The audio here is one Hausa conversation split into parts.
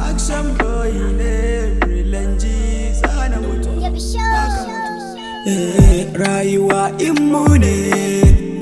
Action boy ne rilanji sana mutu. Rayuwa in mu ne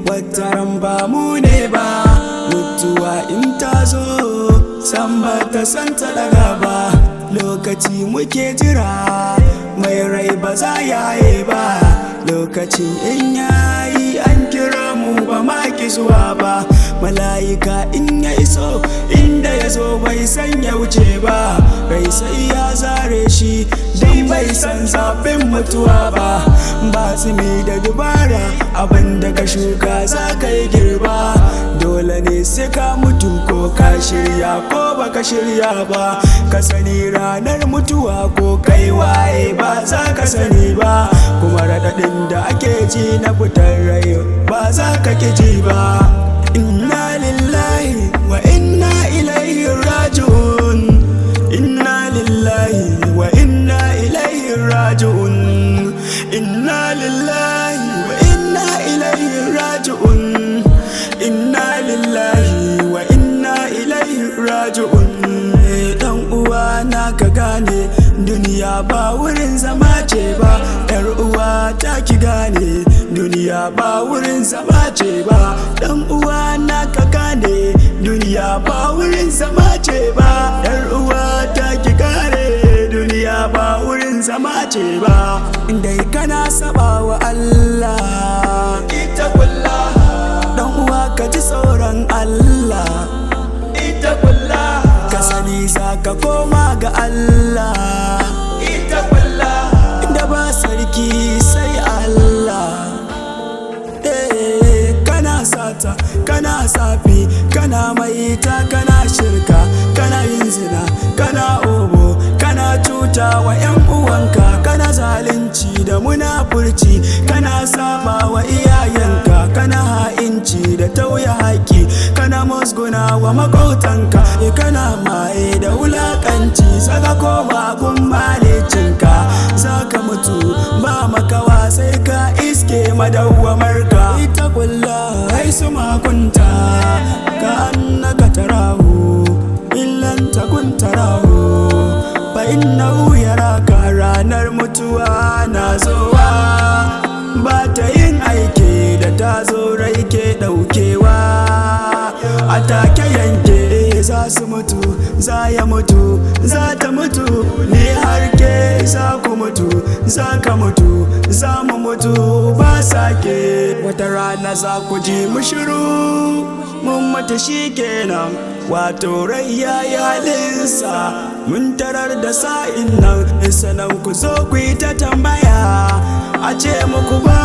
wataran ba mu ne ba, mutuwa in ta zo san ba ta san ta daga ba. Lokaci muke jira mai rai ba za yaye ba, lokacin in yayi an kira mu ba ma ki zuwa ba. Mala'ika in ya iso inda ya zo bai san ya wuce ba, rai sai ya zare shi don bai san zafin mutuwa ba. Ba tsimi da dubara abin da ka shuka za ka yi girba, dole ne sai ka mutu ko ka shirya ko baka shirya ba. Ka sani ranar mutuwa ko kai waye ba za ka sani ba, kuma raɗaɗin da ake ji na fitar rai ba za ka ki ji ba. Inna lillahi wa inna ilaihi raji'un, inna lillahi wa inna ilaihi raji'un, inna lillahi wa inna ilaihi raji'un, inna lillahi wa inna ilaihi raji'un. Dan uwa na ka gane duniya ba wurin zama ce ba, yar uwa ta ki gane duniya ba wurin zama ce ba. Dan uwa na ka gane duniya ba wurin zama ce ba, yar uwa ta ki gane duniya ba wurin zama ce ba. Indai kana saba wa Allah ita kullah, dan uwa ka ji tsoron Allah ita kullah, ka sani za ka koma ga Allah ita kullah, inda ba sarki sai Allah. Kana sata, kana safi, kana maita, kana shirka, kana yin zina, kana obo, kana cuta wa 'yan uwanka, kana zalunci da munafurci, kana saba wa iyayenka, kana ha'inci da tauye haƙi, kana musguna wa maƙotanka, kana maye da wulaƙanci, saka koma gun malicinka. Za ka mutu ba makawa sai ka iske madawwamarka. Ita kulla ai su makunta ka annaka tarahu illan takun tarahu fa innahu yaraka. Ranar mutuwa na zowa ba ta yin aiki da ta zo rai ke daukewa, a take yanke za su mutu, za ya mutu, za ta mutu, ni har ke za ku mutu, za ka mutu, za mu mutu ba sake. Wata rana za ku ji mu shiru mun mata shi kenan, wato rai ya yi halinsa mun tarar da sa'in nan. Sanan ku zo ku yi ta tambaya a ce muku ba